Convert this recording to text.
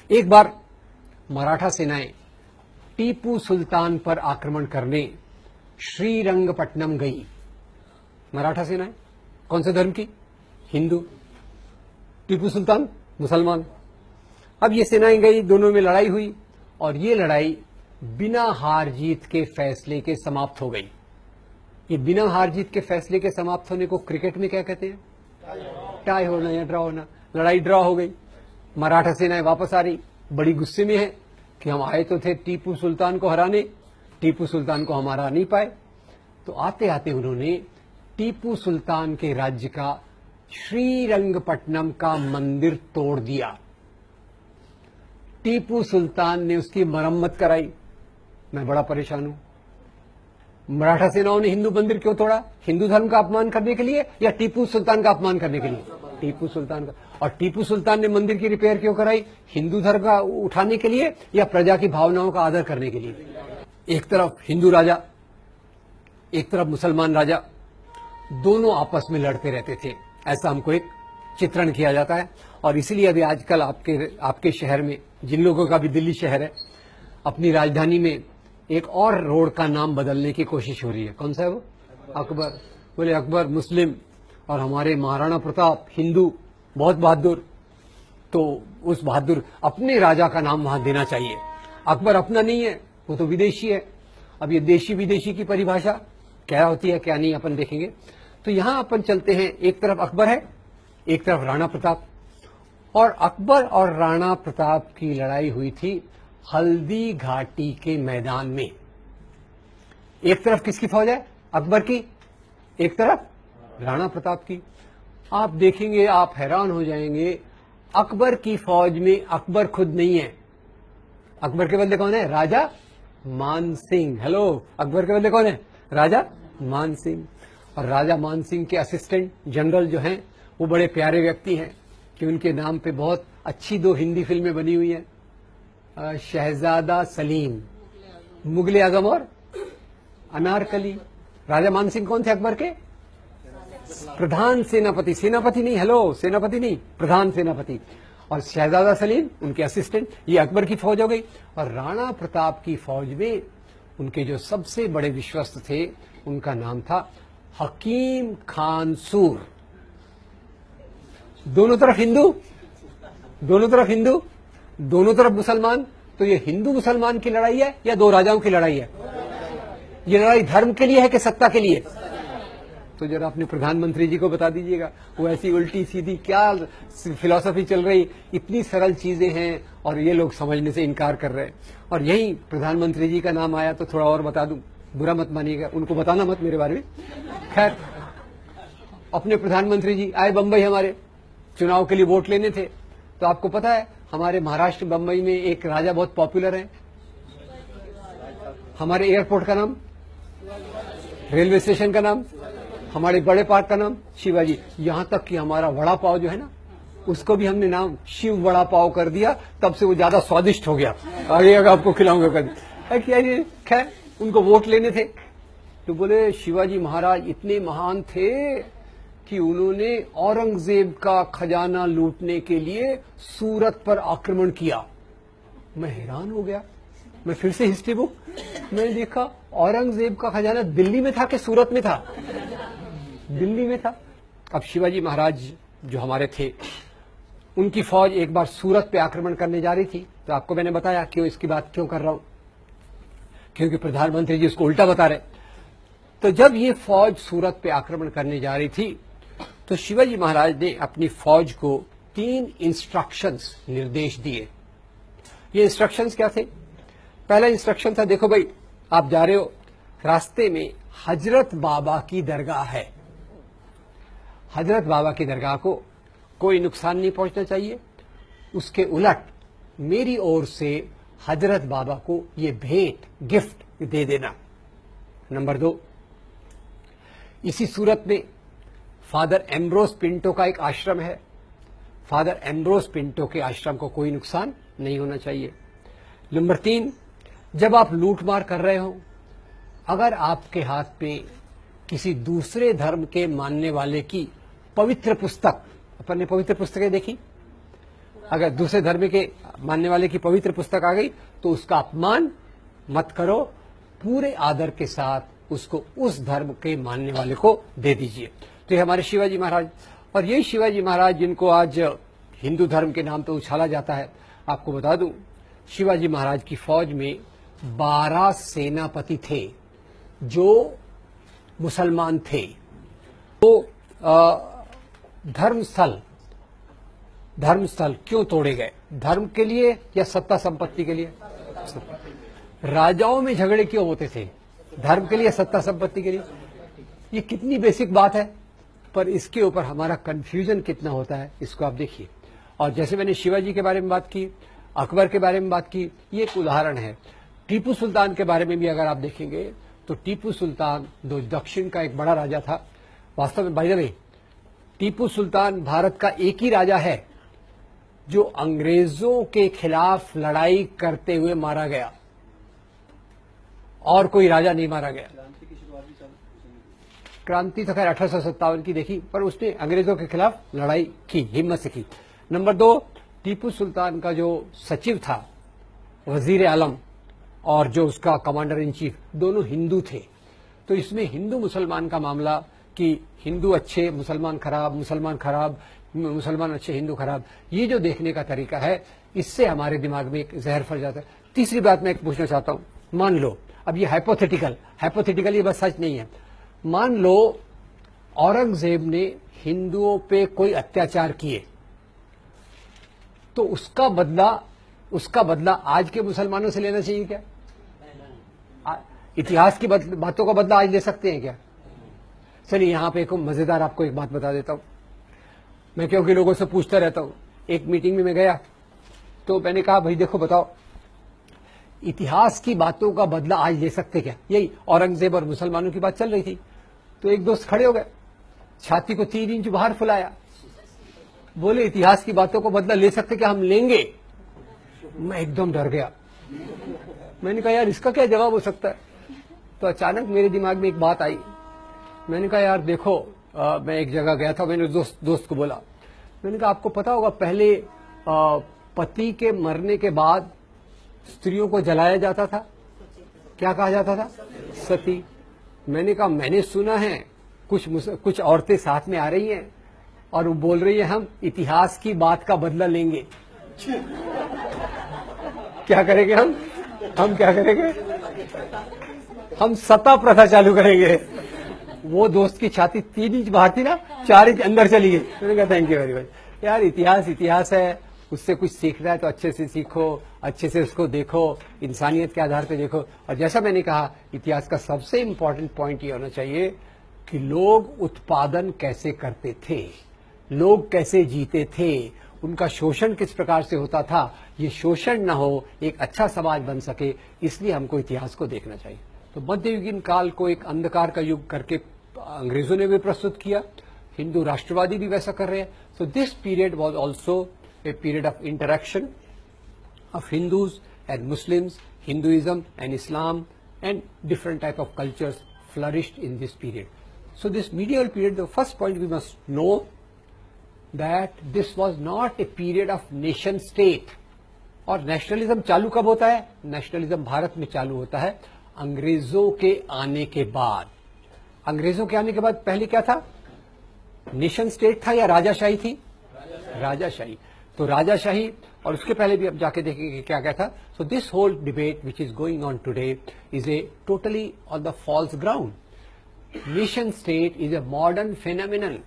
एक बार मराठा सेनाएं टीपू सुल्तान पर आक्रमण करने श्रीरंगपट्टनम गई। मराठा सेनाएं कौन से धर्म की? हिंदू। टीपू सुल्तान मुसलमान। अब ये सेनाएं गई, दोनों में लड़ाई हुई और ये लड़ाई बिना हार जीत के फैसले के समाप्त हो गई। ये बिना हार जीत के फैसले के समाप्त होने को क्रिकेट में क्या कहते हैं? टाई होना या ड्रॉ होना। लड़ाई ड्रॉ हो गई। मराठा सेनाएं वापस आ रही, बड़ी गुस्से में है कि हम आए तो थे टीपू सुल्तान को हराने, टीपू सुल्तान को हम हरा नहीं पाए। तो आते आते उन्होंने टीपू सुल्तान के राज्य का श्रीरंगपट्टनम का मंदिर तोड़ दिया। टीपू सुल्तान ने उसकी मरम्मत कराई। मैं बड़ा परेशान हूं। मराठा सेनाओं ने हिंदू मंदिर क्यों तोड़ा? हिंदू धर्म का अपमान करने के लिए या टीपू सुल्तान का अपमान करने के लिए? टीपू सुल्तान का। और टीपू सुल्तान ने मंदिर की रिपेयर क्यों कराई? हिंदू धर्म का उठाने के लिए या प्रजा की भावनाओं का आदर करने के लिए? एक तरफ हिंदू राजा, एक तरफ मुसलमान राजा, दोनों आपस में लड़ते रहते थे। ऐसा हमको एक चित्रण किया जाता है। और इसलिए अभी आजकल आपके शहर में, जिन लोगों का भी दिल्ली शहर है, अपनी राजधानी में एक और रोड का नाम बदलने की कोशिश हो रही है। कौन सा है वो? अकबर। बोले अकबर मुस्लिम और हमारे महाराणा प्रताप हिंदू, बहुत बहादुर। तो उस बहादुर अपने राजा का नाम वहां देना चाहिए। अकबर अपना नहीं है, वो तो विदेशी है। अब ये देशी विदेशी की परिभाषा क्या होती है क्या नहीं अपन देखेंगे। तो यहां अपन चलते हैं, एक तरफ अकबर है, एक तरफ राणा प्रताप। और अकबर और राणा प्रताप की लड़ाई हुई थी हल्दी घाटी के मैदान में। एक तरफ किसकी फौज है? अकबर की। एक तरफ राणा प्रताप की। आप देखेंगे, आप हैरान हो जाएंगे, अकबर की फौज में अकबर खुद नहीं है। अकबर के बदले कौन है? राजा मान सिंह। हेलो, अकबर के बदले कौन है? राजा मान सिंह। और राजा मान सिंह के असिस्टेंट जनरल जो हैं, वो बड़े प्यारे व्यक्ति हैं कि उनके नाम पे बहुत अच्छी 2 हिंदी फिल्में बनी हुई हैं, शहजादा सलीम, मुगले आजम और अनारकली। राजा मान सिंह कौन थे? अकबर के प्रधान सेनापति। सेनापति नहीं, हेलो, सेनापति नहीं, प्रधान सेनापति। और शहजादा सलीम उनके असिस्टेंट। ये अकबर की फौज हो गई। और राणा प्रताप की फौज में उनके जो सबसे बड़े विश्वस्त थे, उनका नाम था हकीम खान सूर। दोनों तरफ हिंदू, दोनों तरफ हिंदू, दोनों तरफ मुसलमान। तो ये हिंदू मुसलमान की लड़ाई है या 2 राजाओं की लड़ाई है? ये लड़ाई धर्म के लिए है कि सत्ता के लिए? तो जरा अपने प्रधानमंत्री जी को बता दीजिएगा। वो ऐसी उल्टी सीधी क्या फिलॉसफी चल रही, इतनी सरल चीजें हैं और ये लोग समझने से इनकार कर रहे हैं। और यही प्रधानमंत्री जी का नाम आया तो थोड़ा और बता दूं, बुरा मत मानिएगा, उनको बताना मत मेरे बारे में। खैर, अपने प्रधानमंत्री जी आए बंबई, हमारे चुनाव के लिए वोट लेने थे। तो आपको पता है हमारे महाराष्ट्र बंबई में एक राजा बहुत पॉपुलर है। हमारे एयरपोर्ट का नाम, रेलवे स्टेशन का नाम, हमारे बड़े पार्क का नाम शिवाजी। यहां तक कि हमारा वड़ा पाव जो है ना, उसको भी हमने नाम शिव वड़ा पाव कर दिया। तब से वो ज्यादा स्वादिष्ट हो गया। आगे अगर आपको खिलाऊंगा कभी। क्या ये खैर, उनको वोट लेने थे तो बोले शिवाजी महाराज इतने महान थे कि उन्होंने औरंगजेब का खजाना लूटने के लिए सूरत पर आक्रमण किया। मैं हैरान हो गया। मैं फिर से हिस्ट्री बुक मैंने देखा, औरंगजेब का खजाना दिल्ली में था कि सूरत में था? दिल्ली में था। अब शिवाजी महाराज जो हमारे थे, उनकी फौज एक बार सूरत पे आक्रमण करने जा रही थी। तो आपको मैंने बताया क्यों, इसकी बात क्यों कर रहा हूं, क्योंकि प्रधानमंत्री जी उसको उल्टा बता रहे। तो जब ये फौज सूरत पे आक्रमण करने जा रही थी तो शिवाजी महाराज ने अपनी फौज को 3 इंस्ट्रक्शंस, निर्देश दिए। ये इंस्ट्रक्शंस क्या थे? पहला इंस्ट्रक्शन था, देखो भाई आप जा रहे हो, रास्ते में हजरत बाबा की दरगाह है। हजरत बाबा की दरगाह को कोई नुकसान नहीं पहुंचना चाहिए। उसके उलट मेरी ओर से हजरत बाबा को ये भेंट, गिफ्ट दे देना। नंबर 2, इसी सूरत में फादर एम्ब्रोस पिंटो का एक आश्रम है। फादर एम्ब्रोस पिंटो के आश्रम को कोई नुकसान नहीं होना चाहिए। नंबर 3, जब आप लूटमार कर रहे हो, अगर आपके हाथ पे किसी दूसरे धर्म के मानने वाले की पवित्र पुस्तक, अपन ने पवित्र पुस्तकें देखी, अगर दूसरे धर्म के मानने वाले की पवित्र पुस्तक आ गई तो उसका अपमान मत करो, पूरे आदर के साथ उसको उस धर्म के मानने वाले को दे दीजिए। तो ये हमारे शिवाजी महाराज, और यही शिवाजी महाराज जिनको आज हिंदू धर्म के नाम पे उछाला जाता है। आपको बता दूं, शिवाजी महाराज की फौज में 12 सेनापति थे जो मुसलमान थे। तो धर्मस्थल क्यों तोड़े गए? धर्म के लिए या सत्ता संपत्ति के लिए? राजाओं में झगड़े क्यों होते थे? धर्म के लिए, सत्ता संपत्ति के लिए? ये कितनी बेसिक बात है, पर इसके ऊपर हमारा कंफ्यूजन कितना होता है, इसको आप देखिए। और जैसे मैंने शिवाजी के बारे में बात की, अकबर के बारे में बात की, ये एक उदाहरण है। टीपू सुल्तान के बारे में भी अगर आप देखेंगे तो टीपू सुल्तान दक्षिण का एक बड़ा राजा था। वास्तव में by the way, Tipu Sultan Bharat का एक ही राजा है जो अंग्रेजों के खिलाफ लड़ाई करते हुए मारा गया, और कोई राजा नहीं मारा गया। क्रांति तो खैर 1857 की देखी, पर उसने अंग्रेजों के खिलाफ लड़ाई की, हिम्मत से की। नंबर 2, टीपू सुल्तान का जो सचिव था वजीर आलम और जो उसका कमांडर इन चीफ, दोनों हिंदू थे। तो इसमें हिंदू मुसलमान का मामला कि हिंदू अच्छे मुसलमान खराब, मुसलमान खराब मुसलमान अच्छे हिंदू खराब, ये जो देखने का तरीका है, इससे हमारे दिमाग में एक जहर फैल जाता है। तीसरी बात मैं एक पूछना चाहता हूं, मान लो, अब ये हाइपोथेटिकल ये बस सच नहीं है, मान लो औरंगजेब ने हिंदुओं पे कोई अत्याचार किए, तो उसका बदला आज के मुसलमानों से लेना चाहिए क्या? इतिहास की बातों का बदला आज ले सकते हैं क्या? चलिए यहां पे एक मजेदार आपको एक बात बता देता हूं। मैं क्योंकि लोगों से पूछता रहता हूं, एक मीटिंग में मैं गया तो मैंने कहा भाई देखो बताओ, इतिहास की बातों का बदला आज ले सकते क्या? यही औरंगजेब और मुसलमानों की बात चल रही थी। तो एक दोस्त खड़े हो गए, छाती को 3 इंच बाहर फुलाया, बोले इतिहास की बातों को बदला ले सकते क्या? हम लेंगे। मैं एकदम डर गया। मैंने कहा यार इसका क्या जवाब हो सकता है? तो अचानक मेरे दिमाग में एक बात आई। मैंने कहा यार देखो, मैं एक जगह गया था, मैंने दोस्त को बोला, मैंने कहा आपको पता होगा पहले पति के मरने के बाद स्त्रियों को जलाया जाता था, क्या कहा जाता था? सती। मैंने कहा मैंने सुना है कुछ औरतें साथ में आ रही हैं और वो बोल रही है हम इतिहास की बात का बदला लेंगे। क्या करेंगे हम क्या करेंगे? हम सता प्रथा चालू करेंगे। वो दोस्त की छाती 3 इंच बाहर थी ना, 4 इंच अंदर चली गई। मैंने कहा थैंक यू वेरी मच। यार इतिहास है, उससे कुछ सीखना है तो अच्छे से सीखो, अच्छे से उसको देखो, इंसानियत के आधार पे देखो। और जैसा मैंने कहा, इतिहास का सबसे इंपॉर्टेंट पॉइंट ये होना चाहिए कि लोग उत्पादन कैसे करते थे, लोग कैसे जीते थे, उनका शोषण किस प्रकार से होता था। ये शोषण न हो, एक अच्छा समाज बन सके, इसलिए हमको इतिहास को देखना चाहिए। तो मध्ययुगीन काल को एक अंधकार का युग करके अंग्रेजों ने भी प्रस्तुत किया, हिंदू राष्ट्रवादी भी वैसा कर रहे हैं। So this period was also a period of interaction of Hindus and Muslims, Hinduism and Islam, and different type of cultures flourished in this period. So this medieval period, the first point we must know that this was not a period of nation state. और nationalism चालू कब होता है? Nationalism Bharat में चालू होता है अंग्रेजों के आने के बाद। अंग्रेजों के आने के बाद पहले क्या था? नेशन स्टेट था या राजाशाही थी? राजाशाही। तो राजाशाही, और उसके पहले भी अब जाके देखेंगे क्या क्या था। So this whole debate which is going on today is a totally on the false ground. Nation state is a modern phenomenon